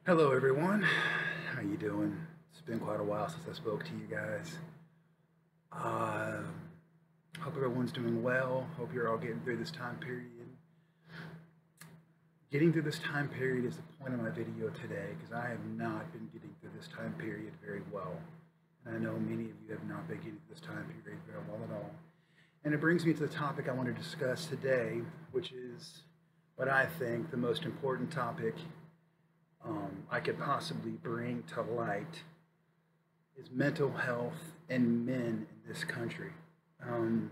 Hello everyone, how you doing? It's been quite a while since I spoke to you guys. Uh, Hope everyone's doing well. Hope you're all getting through this time period. Getting through this time period is the point of my video today because I have not been getting through this time period very well. And I know many of you have not been getting through this time period very well at all. And it brings me to the topic I want to discuss today, which is what I think the most important topic I could possibly bring to light is mental health and men in this country. Um,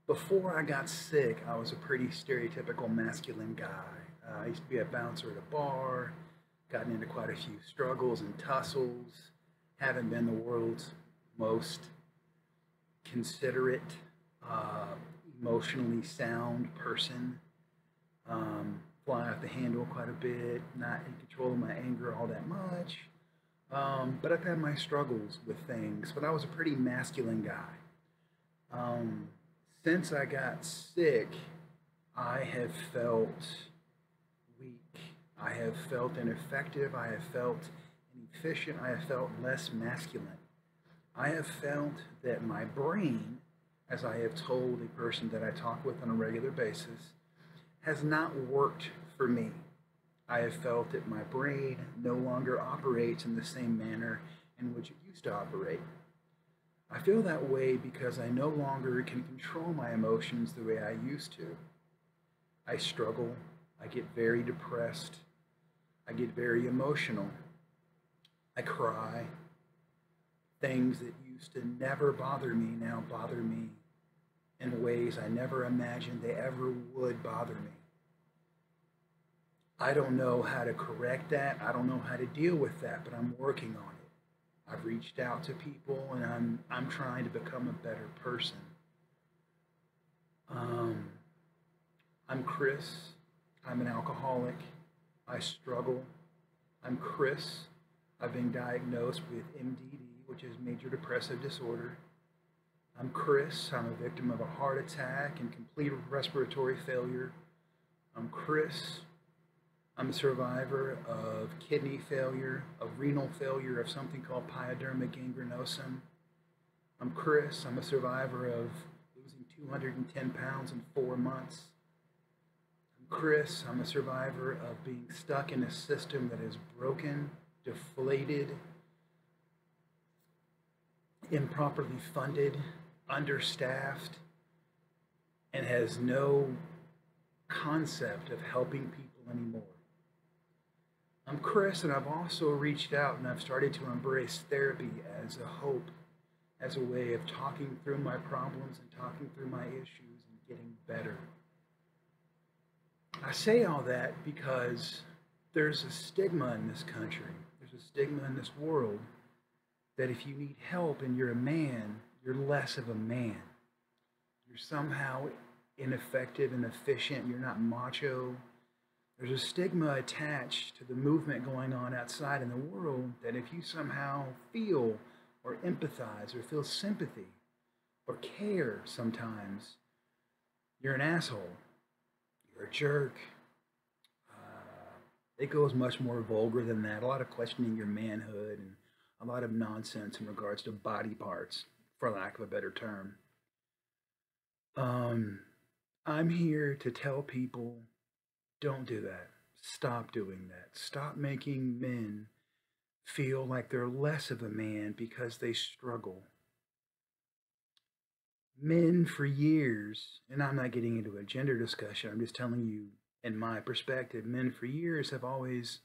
Before I got sick, I was a pretty stereotypical masculine guy. I used to be a bouncer at a bar, gotten into quite a few struggles and tussles, haven't been the world's most considerate, uh, emotionally sound person. Fly off the handle quite a bit, not in control of my anger all that much. But I've had my struggles with things, but I was a pretty masculine guy. Um, since I got sick, I have felt weak. I have felt ineffective. I have felt inefficient. I have felt less masculine. I have felt that my brain, as I have told a person that I talk with on a regular basis, has not worked for me. I have felt that my brain no longer operates in the same manner in which it used to operate. I feel that way because I no longer can control my emotions the way I used to. I struggle. I get very depressed. I get very emotional. I cry. Things that used to never bother me now bother me in ways I never imagined they ever would bother me. I don't know how to correct that. I don't know how to deal with that, but I'm working on it. I've reached out to people and I'm trying to become a better person. Um, I'm Chris. I'm an alcoholic. I struggle. I'm Chris. I've been diagnosed with MDD, which is major depressive disorder. I'm Chris. I'm a victim of a heart attack and complete respiratory failure. I'm Chris. I'm a survivor of kidney failure, of renal failure, of something called pyoderma gangrenosum. I'm Chris. I'm a survivor of losing 210 pounds in 4 months. I'm Chris. I'm a survivor of being stuck in a system that is broken, deflated, improperly funded, understaffed, and has no concept of helping people anymore. I'm Chris, and I've also reached out and I've started to embrace therapy as a hope, as a way of talking through my problems and talking through my issues and getting better. I say all that because there's a stigma in this country, there's a stigma in this world that if you need help and you're a man, you're less of a man. You're somehow ineffective, inefficient, you're not macho. There's a stigma attached to the movement going on outside in the world that if you somehow feel or empathize or feel sympathy or care sometimes, you're an asshole, you're a jerk. It goes much more vulgar than that. A lot of questioning your manhood and a lot of nonsense in regards to body parts, for lack of a better term. Um, I'm here to tell people don't do that. Stop doing that. Stop making men feel like they're less of a man because they struggle. Men for years, and I'm not getting into a gender discussion, I'm just telling you in my perspective, men for years have always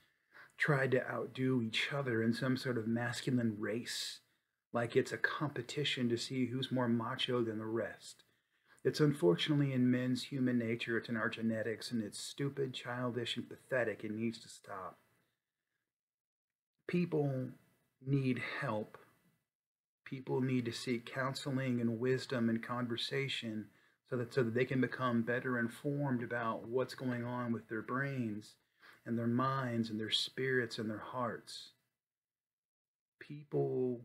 tried to outdo each other in some sort of masculine race, like it's a competition to see who's more macho than the rest. It's unfortunately in men's human nature, it's in our genetics, and it's stupid, childish, and pathetic. It needs to stop. People need help. People need to seek counseling and wisdom and conversation so that they can become better informed about what's going on with their brains and their minds and their spirits and their hearts. People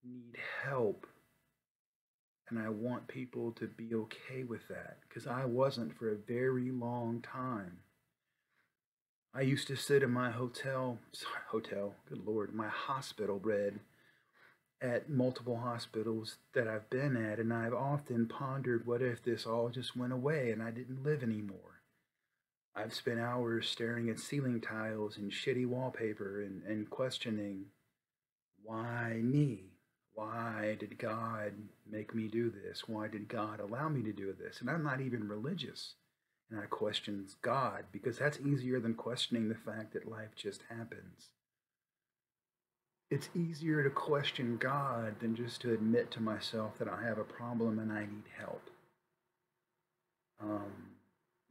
need help. And I want people to be okay with that because I wasn't for a very long time. I used to sit in my good Lord, my hospital bed at multiple hospitals that I've been at, and I've often pondered what if this all just went away and I didn't live anymore. I've spent hours staring at ceiling tiles and shitty wallpaper and questioning, why me? Why did God make me do this? Why did God allow me to do this? And I'm not even religious. And I question God because that's easier than questioning the fact that life just happens. It's easier to question God than just to admit to myself that I have a problem and I need help.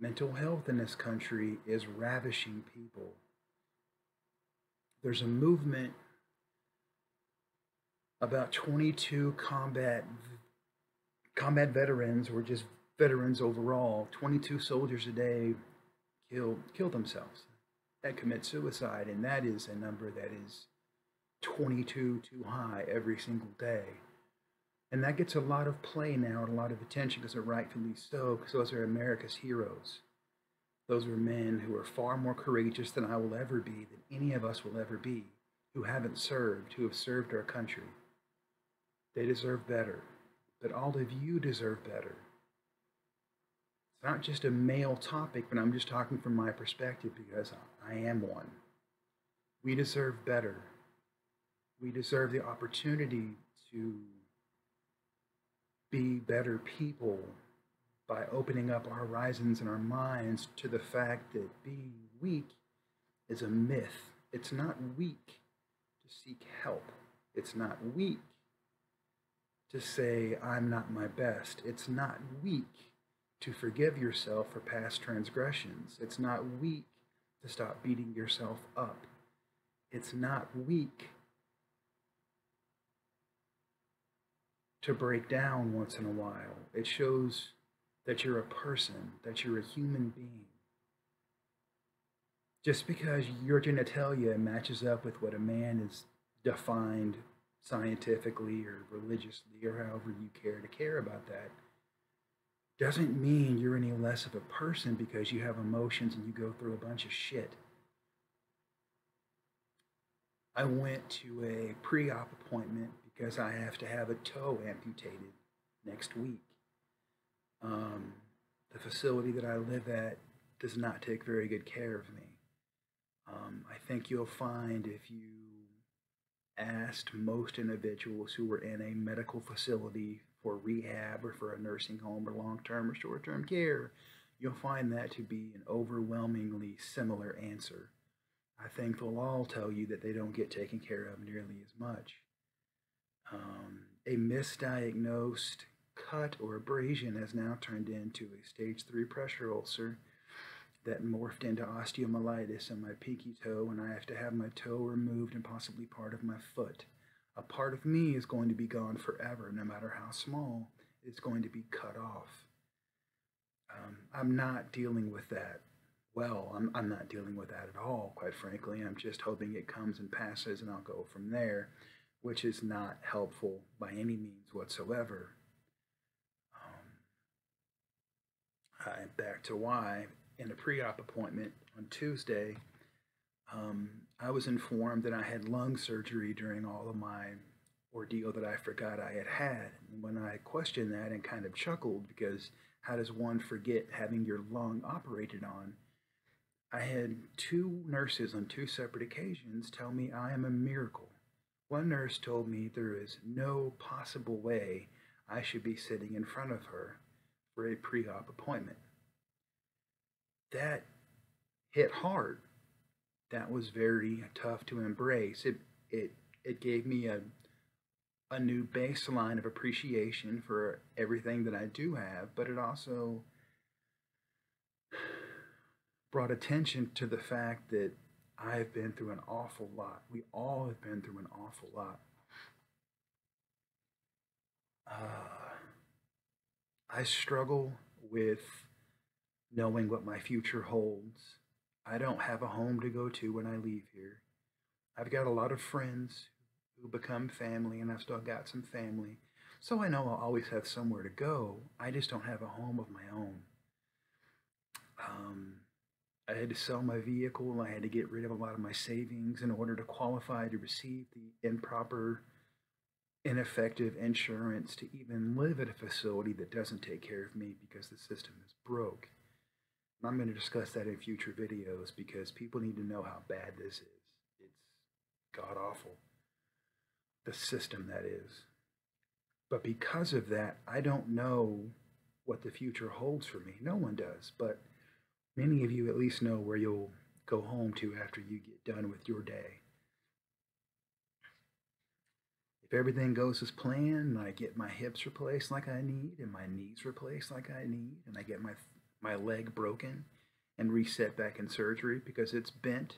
Mental health in this country is ravishing people. There's a movement about 22 combat veterans, or just veterans overall, 22 soldiers a day kill themselves, that commit suicide, and that is a number that is 22 too high every single day. And that gets a lot of play now and a lot of attention, because rightfully so, because those are America's heroes. Those are men who are far more courageous than I will ever be, than any of us will ever be, who haven't served, who have served our country. They deserve better, but all of you deserve better. It's not just a male topic, but I'm just talking from my perspective because I am one. We deserve better. We deserve the opportunity to be better people by opening up our horizons and our minds to the fact that being weak is a myth. It's not weak to seek help. It's not weak to say, I'm not my best. It's not weak to forgive yourself for past transgressions. It's not weak to stop beating yourself up. It's not weak to break down once in a while. It shows that you're a person, that you're a human being. Just because your genitalia matches up with what a man is defined scientifically or religiously or however you care about that, doesn't mean you're any less of a person because you have emotions and you go through a bunch of shit. I went to a pre-op appointment because I have to have a toe amputated next week. The facility that I live at does not take very good care of me. I think you'll find if you asked most individuals who were in a medical facility for rehab or for a nursing home or long-term or short-term care, you'll find that to be an overwhelmingly similar answer. I think they'll all tell you that they don't get taken care of nearly as much. A misdiagnosed cut or abrasion has now turned into a stage 3 pressure ulcer that morphed into osteomyelitis in my pinky toe, and I have to have my toe removed and possibly part of my foot. A part of me is going to be gone forever, no matter how small. It's going to be cut off. I'm not dealing with that. Well, I'm not dealing with that at all, quite frankly. I'm just hoping it comes and passes and I'll go from there, which is not helpful by any means whatsoever. Back to why, in a pre-op appointment on Tuesday, I was informed that I had lung surgery during all of my ordeal that I forgot I had had. And when I questioned that and kind of chuckled, because how does one forget having your lung operated on, I had 2 nurses on 2 separate occasions tell me I am a miracle. One nurse told me there is no possible way I should be sitting in front of her for a pre-op appointment. That hit hard. That was very tough to embrace. It gave me a new baseline of appreciation for everything that I do have, but it also brought attention to the fact that I've been through an awful lot. We all have been through an awful lot. I struggle with knowing what my future holds. I don't have a home to go to when I leave here. I've got a lot of friends who become family, and I've still got some family. So I know I'll always have somewhere to go. I just don't have a home of my own. I had to sell my vehicle. I had to get rid of a lot of my savings in order to qualify to receive the improper, ineffective insurance to even live at a facility that doesn't take care of me because the system is broke. And I'm going to discuss that in future videos because people need to know how bad this is. It's god awful. The system, that is. But because of that, I don't know what the future holds for me. No one does, but many of you at least know where you'll go home to after you get done with your day. If everything goes as planned, and I get my hips replaced like I need, and my knees replaced like I need, and I get my leg broken and reset back in surgery because it's bent,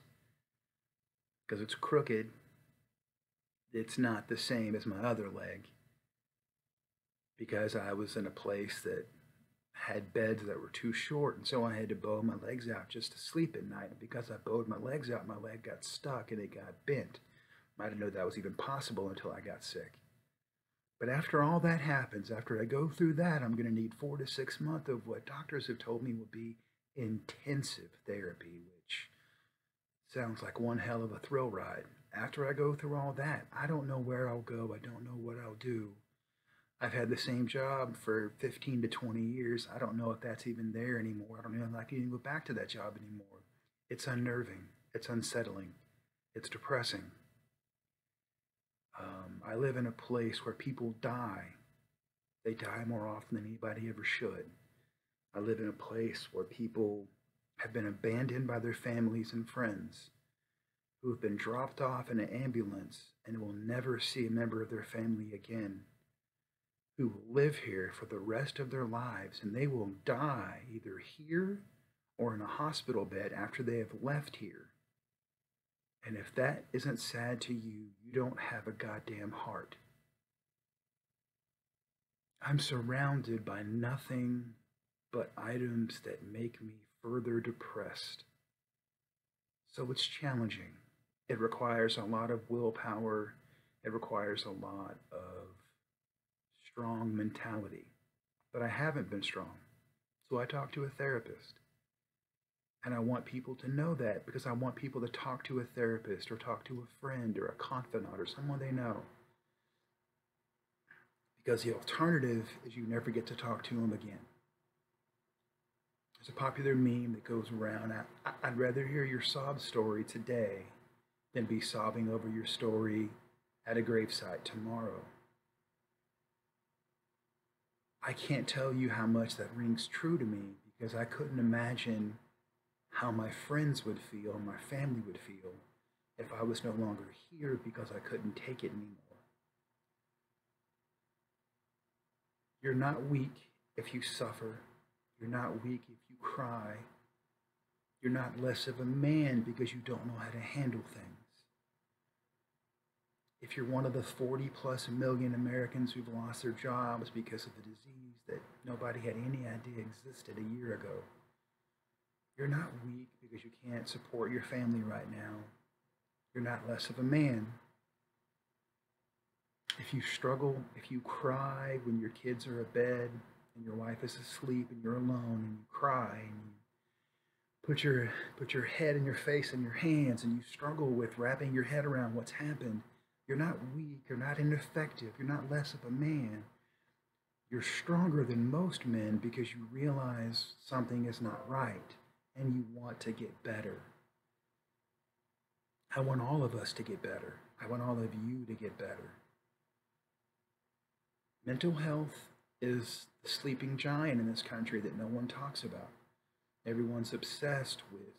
because it's crooked, it's not the same as my other leg. Because I was in a place that had beds that were too short, and so I had to bow my legs out just to sleep at night. And because I bowed my legs out, my leg got stuck and it got bent. I didn't know that was even possible until I got sick. But after all that happens, after I go through that, I'm going to need 4 to 6 months of what doctors have told me will be intensive therapy, which sounds like one hell of a thrill ride. After I go through all that, I don't know where I'll go. I don't know what I'll do. I've had the same job for 15 to 20 years. I don't know if that's even there anymore. I don't know if I can even go back to that job anymore. It's unnerving. It's unsettling. It's depressing. I live in a place where people die. They die more often than anybody ever should. I live in a place where people have been abandoned by their families and friends, who have been dropped off in an ambulance and will never see a member of their family again, who will live here for the rest of their lives, and they will die either here or in a hospital bed after they have left here. And if that isn't sad to you, you don't have a goddamn heart. I'm surrounded by nothing but items that make me further depressed. So it's challenging. It requires a lot of willpower. It requires a lot of strong mentality. But I haven't been strong. So I talk to a therapist. And I want people to know that because I want people to talk to a therapist or talk to a friend or a confidant or someone they know. Because the alternative is you never get to talk to them again. There's a popular meme that goes around, I'd rather hear your sob story today than be sobbing over your story at a gravesite tomorrow. I can't tell you how much that rings true to me because I couldn't imagine how my friends would feel, my family would feel, if I was no longer here because I couldn't take it anymore. You're not weak if you suffer. You're not weak if you cry. You're not less of a man because you don't know how to handle things. If you're one of the 40+ million Americans who've lost their jobs because of a disease that nobody had any idea existed a year ago, you're not weak because you can't support your family right now. You're not less of a man. If you struggle, if you cry when your kids are abed and your wife is asleep and you're alone and you cry and you put your head and your face in your hands and you struggle with wrapping your head around what's happened, you're not weak, you're not ineffective, you're not less of a man. You're stronger than most men because you realize something is not right and you want to get better. I want all of us to get better. I want all of you to get better. Mental health is the sleeping giant in this country that no one talks about. Everyone's obsessed with,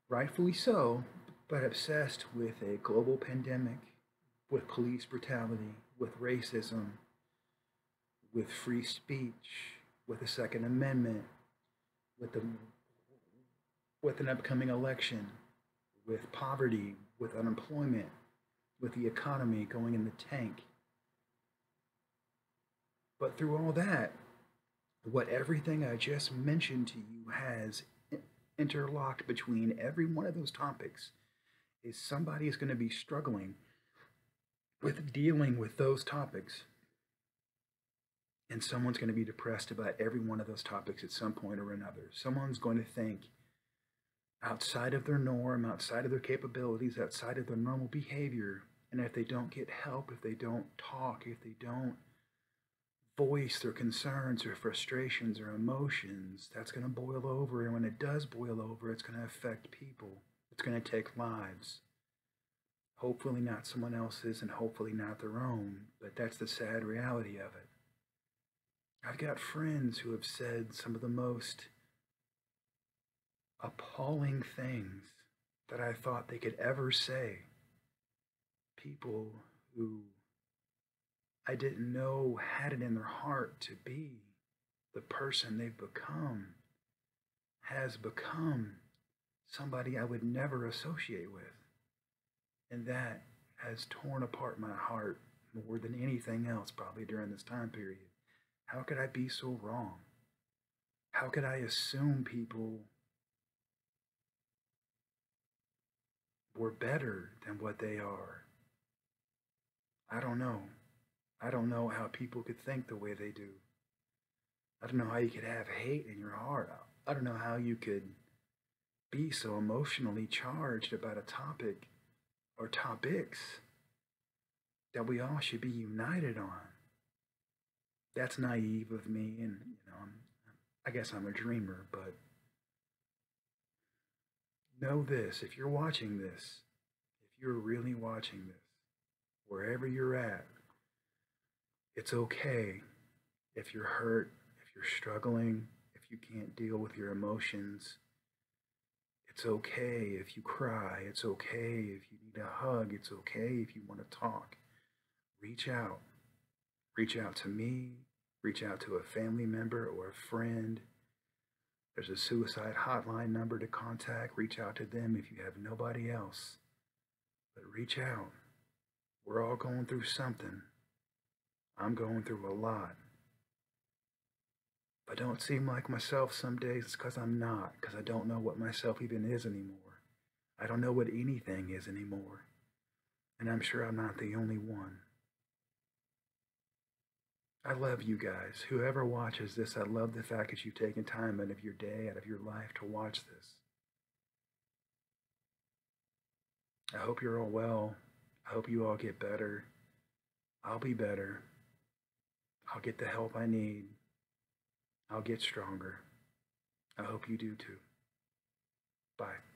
rightfully so, but obsessed with a global pandemic, with police brutality, with racism, with free speech, with the Second Amendment, with an upcoming election, with poverty, with unemployment, with the economy going in the tank. But through all that, what everything I just mentioned to you has interlocked between every one of those topics is somebody is going to be struggling with dealing with those topics. And someone's going to be depressed about every one of those topics at some point or another. Someone's going to think outside of their norm, outside of their capabilities, outside of their normal behavior. And if they don't get help, if they don't talk, if they don't voice their concerns or frustrations or emotions, that's going to boil over. And when it does boil over, it's going to affect people. It's going to take lives. Hopefully not someone else's and hopefully not their own, but that's the sad reality of it. I've got friends who have said some of the most appalling things that I thought they could ever say. People who I didn't know had it in their heart to be the person they've become, has become somebody I would never associate with. And that has torn apart my heart more than anything else probably during this time period. How could I be so wrong? How could I assume people were better than what they are? I don't know. I don't know how people could think the way they do. I don't know how you could have hate in your heart. I don't know how you could be so emotionally charged about a topic or topics that we all should be united on. That's naive of me, and I guess I'm a dreamer, but know this, if you're watching this, if you're really watching this, wherever you're at, it's okay if you're hurt, if you're struggling, if you can't deal with your emotions. It's okay if you cry. It's okay if you need a hug. It's okay if you want to talk. Reach out. Reach out to me. Reach out to a family member or a friend. There's a suicide hotline number to contact. Reach out to them if you have nobody else. But reach out. We're all going through something. I'm going through a lot. If I don't seem like myself some days, it's because I'm not, because I don't know what myself even is anymore. I don't know what anything is anymore. And I'm sure I'm not the only one. I love you guys. Whoever watches this, I love the fact that you've taken time out of your day, out of your life to watch this. I hope you're all well. I hope you all get better. I'll be better. I'll get the help I need. I'll get stronger. I hope you do too. Bye.